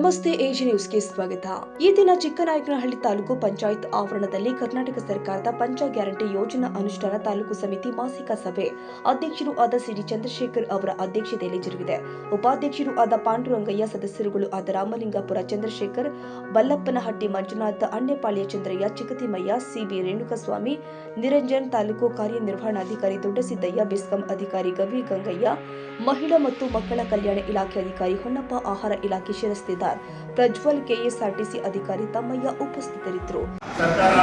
ನಮಸ್ತೆ ಎಜಿ ನ್ಯೂಸ್ಗೆ ಸ್ವಾಗತ. ಈ ದಿನ ಚಿಕ್ಕನಾಯಕನಹಳ್ಳಿ ತಾಲೂಕು ಪಂಚಾಯತ್ ಆವರಣದಲ್ಲಿ ಕರ್ನಾಟಕ ಸರ್ಕಾರದ ಪಂಚ ಗ್ಯಾರಂಟಿ ಯೋಜನಾ ಅನುಷ್ಠಾನ ತಾಲೂಕು ಸಮಿತಿ ಮಾಸಿಕ ಸಭೆ ಅಧ್ಯಕ್ಷರು ಆದ ಸಿಡಿ ಚಂದ್ರಶೇಖರ್ ಅವರ ಅಧ್ಯಕ್ಷತೆಯಲ್ಲಿ ಜರುಗಿದೆ. ಉಪಾಧ್ಯಕ್ಷರು ಆದ ಪಾಂಡುರಂಗಯ್ಯ, ಸದಸ್ಯರುಗಳು ಆದ ರಾಮಲಿಂಗಾಪುರ ಚಂದ್ರಶೇಖರ್, ಬಲ್ಲಪ್ಪನಹಟ್ಟಿ ಮಂಜುನಾಥ, ಅಣ್ಣೆಪಾಳ್ಯ ಚಂದ್ರಯ್ಯ, ಚಿಕ್ಕತಿಮ್ಮಯ್ಯ, ಸಿಬಿ ರೇಣುಕಸ್ವಾಮಿ, ನಿರಂಜನ್, ತಾಲೂಕು ಕಾರ್ಯನಿರ್ವಹಣಾಧಿಕಾರಿ ದೊಡ್ಡಸಿದ್ದಯ್ಯ, ಬೆಸ್ಕಾಂ ಅಧಿಕಾರಿ ಗವಿ ಗಂಗಯ್ಯ, ಮಹಿಳಾ ಮತ್ತು ಮಕ್ಕಳ ಕಲ್ಯಾಣ ಇಲಾಖೆ ಅಧಿಕಾರಿ ಹೊನ್ನಪ್ಪ, ಆಹಾರ ಇಲಾಖೆ ಶಿರಸ್ತೆದಾರ್ ಪ್ರಜ್ವಲ್, ಕೆಎಸ್ಆರ್ಟಿಸಿ ಅಧಿಕಾರಿ ತಮ್ಮಯ್ಯ ಉಪಸ್ಥಿತರಿದ್ದರು. ಸರ್ಕಾರ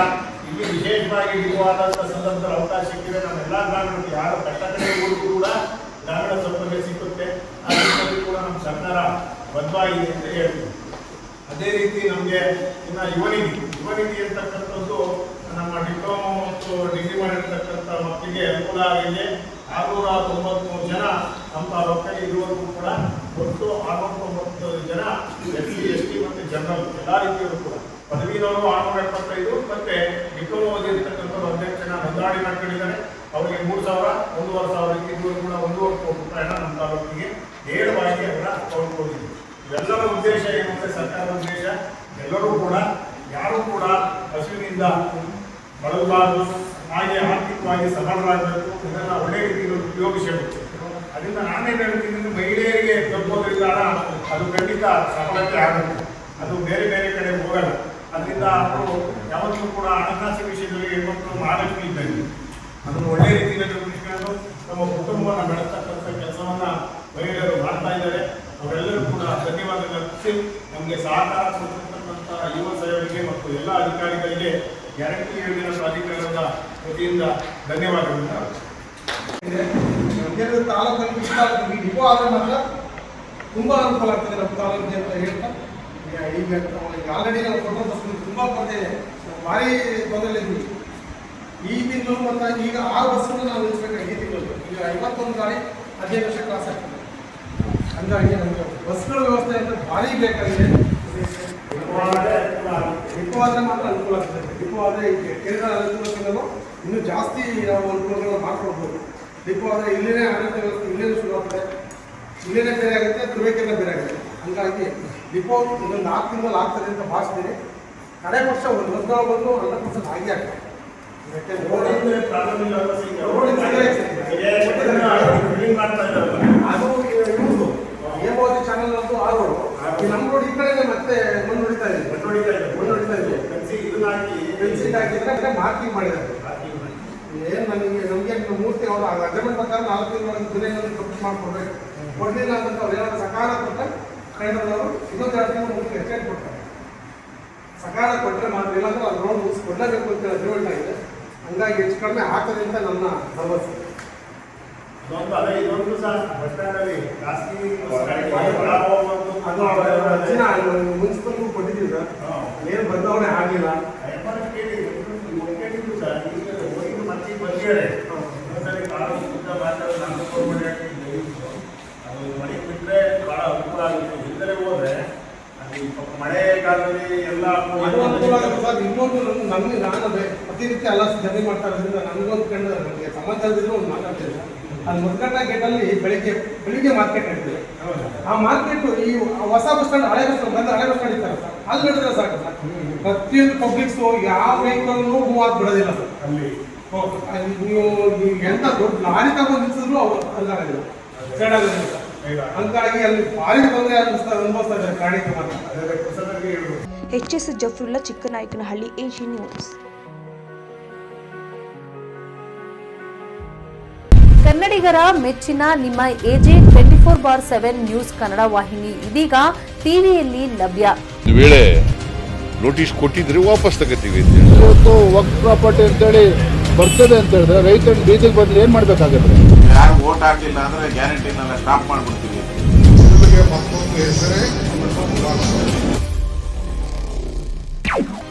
ಇಲ್ಲಿ ವಿಶೇಷವಾಗಿ ಇರುವಾದಂತಹ ಸಂದರ್ಭದಲ್ಲಿ ಅವಕಾಶ ಸಿಕ್ಕಿದೆ. ನಮ್ಮೆಲ್ಲ ಗ್ರಾಮಗಳಿಗೆ ಯಾರು ಕಟ್ಟಕಡೆ ಊರು ಕೂಡ ಗ್ರಾಮೀಣ ಸೌಕರ್ಯ ಸಿಗುತ್ತೆ. ಆ ನಿಟ್ಟಿನಲ್ಲಿ ಕೂಡ ನಮ್ಮ ಸರ್ಕಾರ ಬದ್ಧವಾಗಿದೆ ಅಂತ ಹೇಳ್ತೀವಿ. ಅದೇ ರೀತಿ ನಮಗೆ ಇನ್ನು ಯುವನಿಧಿ ಅಂತಕ್ಕಂಥದ್ದು ನಮ್ಮ ಡಿಪ್ಲೊಮಾ ಮತ್ತು ಡಿಗ್ರಿ ಮಾಡಿರ್ತಕ್ಕಂಥ ಮಕ್ಕಳಿಗೆ ಅನುಕೂಲ ಆಗಿದೆ. 693 ಜನ ನಮ್ಮ ತಾಲೂಕಲ್ಲಿ ಇರುವವರೆಗೂ ಕೂಡ ಒಟ್ಟು 690 ಜನ SC, ST ಮತ್ತು ಜನರಲ್ ಎಲ್ಲ ರೀತಿಯವರು ಕೂಡ ಪದವೀನವರು 675 ಮತ್ತೆ ಡಿಪ್ಲೊಮಾ ಓದಿರ್ತಕ್ಕಂಥವ್ರು 18 ಜನ ನೋಂದಣಿ ಮಾಡ್ಕೊಂಡಿದ್ದಾರೆ. ಅವರಿಗೆ 3,000, 1,500 ಇವರು ಕೂಡ 1,500 ಕೋಟಿ ರೂಪಾಯಿನ ನಮ್ಮ ತಾಲೂಕಿಗೆ ನೇರವಾಗಿ ಅವರ ಅಕೌಂಟ್ ಹೋಗಿದೆ. ಇವೆಲ್ಲರ ಉದ್ದೇಶ ಏನು ಅಂದರೆ ಸರ್ಕಾರದ ಉದ್ದೇಶ ಎಲ್ಲರೂ ಕೂಡ ಯಾರೂ ಕೂಡ ಹಸುವಿನಿಂದ ಬಳಲಬಾರದು, ಹಾಗೆ ಆರ್ಥಿಕವಾಗಿ ಸಬಲರಾಗಬೇಕು. ಇದನ್ನು ಒಳ್ಳೆ ರೀತಿಯಲ್ಲಿ ಉಪಯೋಗಿಸಬೇಕು. ಅದರಿಂದ ನಾನೇನು ಹೇಳ್ತೀನಿ, ಮಹಿಳೆಯರಿಗೆ ತಲುಪೋದ್ರಿಂದ ಅದು ಖಂಡಿತ ಸಫಲತೆ ಆಗುತ್ತೆ. ಅದು ಬೇರೆ ಬೇರೆ ಕಡೆ ಹೋಗಲ್ಲ. ಅದರಿಂದ ಅವರು ಯಾವತ್ತೂ ಕೂಡ ಹಣಕಾಸು ವಿಷಯದಲ್ಲಿ ಹೆಣ್ಮಕ್ಳು ಮಹಾಲಕ್ಷ್ಮಿ ಇದ್ದಂಗೆ ಅದನ್ನು ಒಳ್ಳೆ ರೀತಿಯಲ್ಲಿ ಉಳಿಸ್ಕೊಂಡು ನಮ್ಮ ಕುಟುಂಬವನ್ನು ಬೆಳೆಸ್ತಕ್ಕಂಥ ಕೆಲಸವನ್ನು ಮಹಿಳೆಯರು ಮಾಡ್ತಾ ಇದ್ದಾರೆ. ಅವರೆಲ್ಲರೂ ಕೂಡ ಧನ್ಯವಾದಗಳು ಅರ್ಪಿಸಿ ನಮಗೆ ಸಹಕಾರ ಕೊಡ್ತಿರ್ತಕ್ಕಂಥ ಯುವ ಸಹಯೋಗಿಗೆ ಮತ್ತು ಎಲ್ಲ ಅಧಿಕಾರಿಗಳಿಗೆ ಗ್ಯಾರಂಟಿ ಯೋಜನಾ ಪ್ರಾಧಿಕಾರದ ವತಿಯಿಂದ ಧನ್ಯವಾದಗಳು. ತಾಲೂಕಲ್ಲಿ ಡಿಪೋ ಆದರೆ ಮಾತ್ರ ತುಂಬ ಅನುಕೂಲ ಆಗ್ತದೆ ನಮ್ಮ ತಾಲೂಕಿಗೆ ಅಂತ ಹೇಳ್ತಾ, ಈಗ ಆಲ್ರೆಡಿ ನಾವು ಕೊಟ್ಟಂತ ತುಂಬ ಕೊರತೆ ಇದೆ. ಭಾರಿ ತೊಂದರೆಯಿದ್ವಿ. ಈ ತಿಂಗಳು ಮತ್ತು ಈಗ 6 ಬಸ್ಸನ್ನು ನಾವು ನಿಲ್ಲಿಸಬೇಕಾಗಿ ಈ ತಿಂಗಳು ಈಗ 51 ಗಾಡಿ 15 ವರ್ಷ ಕ್ಲಾಸ್ ಆಗ್ತದೆ. ಹಂಗಾಗಿ ನಮಗೆ ಬಸ್ಗಳ ವ್ಯವಸ್ಥೆ ಅಂತ ಭಾರಿ ಬೇಕಾಗಿದೆ. ಡಿಪೋ ಆದರೆ ಮಾತ್ರ ಅನುಕೂಲ ಆಗ್ತದೆ. ಡಿಪೋ ಆದರೆ ಕೇಂದ್ರ ಅನುಕೂಲಕ್ಕಿಂತಲೂ ಇನ್ನೂ ಜಾಸ್ತಿ ನಾವು ಅನುಕೂಲಗಳನ್ನ ಮಾಡ್ಕೊಳ್ಬೋದು. ಡಿಪೋ ಆದರೆ ಇಲ್ಲಿನೇ ಆಡಳಿತ ವ್ಯವಸ್ಥೆ ಇಲ್ಲೇನೇ ಶುರು ಆಗ್ತದೆ, ಇಲ್ಲೇನೇ ಬೇರೆ ಆಗುತ್ತೆ, ಧ್ರುವೀಕರಣ ಬೇರೆ ಆಗುತ್ತೆ. ಹಂಗಾಗಿ ಡಿಪೋ ಇನ್ನೊಂದು 4 ತಿಂಗಳು ಆಗ್ತದೆ ಅಂತ ಭಾವಿಸ್ತೀನಿ. ಕಡೆ ವರ್ಷ ಒಂದು ವರ್ಷ ಬಂದು 100% ಆಗಿ ಆಗ್ತದೆ. ಅದು ಇವ್ರದ್ದು ಏಮೋದಿ ಚಾನಲ್ ಅಂತೂ ಆಗೋದು ನಮ್ಮ ರೋಡ್ ಈ ಕಡೆ ಮತ್ತೆ ಮಣ್ಣು ಹೊಡಿತಾ ಇದೆ. ಫೆನ್ಸಿಂಗ್ ಹಾಕಿದ್ರೆ ಮಾರ್ಕಿಂಗ್ ಮಾಡಿದ್ದಾರೆ. ಏನು ನಮಗೆ ಮೂರ್ತಿ ಅವರು ಅಗ್ರಿಮೆಂಟ್ ಪ್ರಕಾರ 4 ತಿಂಗಳ ಜುಲೈನಲ್ಲಿ ಕಂಪ್ಲೀಟ್ ಮಾಡಿಕೊಡ್ಬೇಕು. ಕೊಡಲಿಲ್ಲ ಅಂತ ಅವ್ರು ಏನಾದ್ರು ಸಕಾಲ ಕೊಟ್ಟರೆ ಕೈನವರು ಇನ್ನೊಂದು 2 ತಿಂಗಳು ಮುಗಿಸಿ ಹೆಚ್ಚಾಗಿ ಕೊಡ್ತಾರೆ. ಸಕಾಲ ಕೊಟ್ಟರೆ ಮಾತ್ರ, ಇಲ್ಲಾಂದ್ರೆ ಅದು ರೋಡ್ ಮುಗಿಸಿ ಕೊಡಲೇಬೇಕು ಅಂತ ಅಗ್ರಿಮೆಂಟ್ ಆಗಿದೆ. ಹಂಗಾಗಿ ಹೆಚ್ಚು ಕಡಿಮೆ ಆಗ್ತದೆ ಅಂತ ನನ್ನ ಭರವಸೆ. ಮುನ್ಸಿಪಲ್ಗೂ ಕೊಟ್ಟಿದ್ದೀವಿ ಸರ್, ಏನು ಬದಲಾವಣೆ ಆಗಲಿಲ್ಲ. ಮಳೆ ಬಿಟ್ಟರೆ ಬಹಳ ಅನುಕೂಲ ಆಗುತ್ತೆ. ಇಲ್ಲದೆ ಹೋದ್ರೆ ಮಳೆಗಾಲದಲ್ಲಿ ಎಲ್ಲ ಅನುಕೂಲ ಆಗುತ್ತೆ ಸರ್. ಇನ್ನೊಂದು ನಮಗೆ ನಾನು ಪ್ರತಿನಿತ್ಯ ಎಲ್ಲ ಜರ್ನಿ ಮಾಡ್ತಾ ಇರೋದ್ರಿಂದ ನನಗೊಂದು ಕಂಡು ನನಗೆ ಸಂಬಂಧ ಇದ್ರೂ ಒಂದು ಮಾತಾಡ್ತಿಲ್ಲ. ಅದು ಮುದ್ಕಟ್ಟ ಗೇಟಲ್ಲಿ ಬೆಳಿಗ್ಗೆ ಮಾರ್ಕೆಟ್ ನಡೀತದೆ. ಆ ಮಾರ್ಕೆಟ್ ಈ ಹೊಸ ಬಸ್ ಸ್ಟ್ಯಾಂಡ್, ಹಳೆ ಬಸ್ ಸ್ಟ್ಯಾಂಡ್ ಹಳೆ ಬಸ್ ಸ್ಟ್ಯಾಂಡ್ ಇರ್ತಾರೆ ಸರ್, ಅಲ್ಲಿ ನಡೆದ್ರೆ ಸಾಕು ಸರ್. ಪ್ರತಿಯೊಂದು ಪಬ್ಲಿಕ್ಸು ಯಾವ ವೆಹಿಕಲ್ನು ಮೂವ್ ಆಗಿ ಬಿಡೋದಿಲ್ಲ ಸರ್. ಅಲ್ಲಿ ನೀವು ಎಂತ ದೊಡ್ಡ ಲಾರಿ ತಗೊಂಡು ನಿಲ್ಸಿದ್ರು ಅವ್ರು ಅಲ್ಲಾಗೋದಿಲ್ಲ, ಸೈಡ್ ಆಗೋದಿಲ್ಲ ಸರ್. ಹಂಗಾಗಿ ಅಲ್ಲಿ ಭಾರಿ ತೊಂದರೆ ಅನುಭವಿಸ್ತಾ ಇದ್ದಾರೆ ಪ್ರಾಣಿಗೆ ಮಾತ್ರ. HS Jafarulla, Chikkanayakanahalli, AG news. ಕನ್ನಡಿಗರ ಮೆಚ್ಚಿನ ನಿಮ್ಮ ಎಜೆ 24/7 ನ್ಯೂಸ್ ಕನ್ನಡ ವಾಹಿನಿ ಇದೀಗ ಟಿವಿಯಲ್ಲಿ ಲಭ್ಯ. ವೇಳೆ ನೋಟಿಸ್ ಕೊಟ್ಟಿದ್ರೆ ವಾಪಸ್ ತಗೋತೀವಿ. ಇವತ್ತು ವಕ್ಫ್ ಪ್ರಾಪರ್ಟಿ ಅಂತೇಳಿ ಬರ್ತದೆ ಅಂತ ಹೇಳಿದ್ರೆ ರೈತರ ಬೀದಿಗೆ ಬದಲು ಏನು ಮಾಡಬೇಕಾಗುತ್ತೆ? ಯಾರು ವೋಟ್ ಹಾಕಲಿಲ್ಲ ಅಂದ್ರೆ ಗ್ಯಾರಂಟಿನೆಲ್ಲ ಸ್ಟಾಪ್ ಮಾಡ್ಬಿಡ್ತೀವಿ.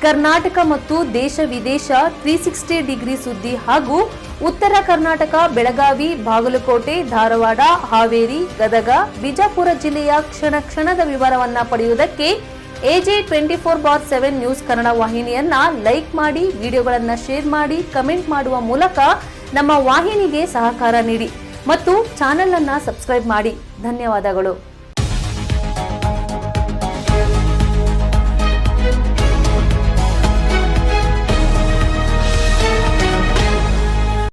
ಕರ್ನಾಟಕ ಮತ್ತು ದೇಶ ವಿದೇಶ 360 ಡಿಗ್ರಿ ಸುದ್ದಿ ಹಾಗೂ ಉತ್ತರ ಕರ್ನಾಟಕ, ಬೆಳಗಾವಿ, ಬಾಗಲಕೋಟೆ, ಧಾರವಾಡ, ಹಾವೇರಿ, ಗದಗ, ಬಿಜಾಪುರ ಜಿಲ್ಲೆಯ ಕ್ಷಣ ಕ್ಷಣದ ವಿವರವನ್ನ ಪಡೆಯುವುದಕ್ಕೆ ಎಜೆ 24/7 ನ್ಯೂಸ್ ಕನ್ನಡ ವಾಹಿನಿಯನ್ನ ಲೈಕ್ ಮಾಡಿ, ವಿಡಿಯೋಗಳನ್ನ ಶೇರ್ ಮಾಡಿ, ಕಮೆಂಟ್ ಮಾಡುವ ಮೂಲಕ ನಮ್ಮ ವಾಹಿನಿಗೆ ಸಹಕಾರ ನೀಡಿ ಮತ್ತು ಚಾನೆಲ್ ಅನ್ನ ಸಬ್ಸ್ಕ್ರೈಬ್ ಮಾಡಿ. ಧನ್ಯವಾದಗಳು.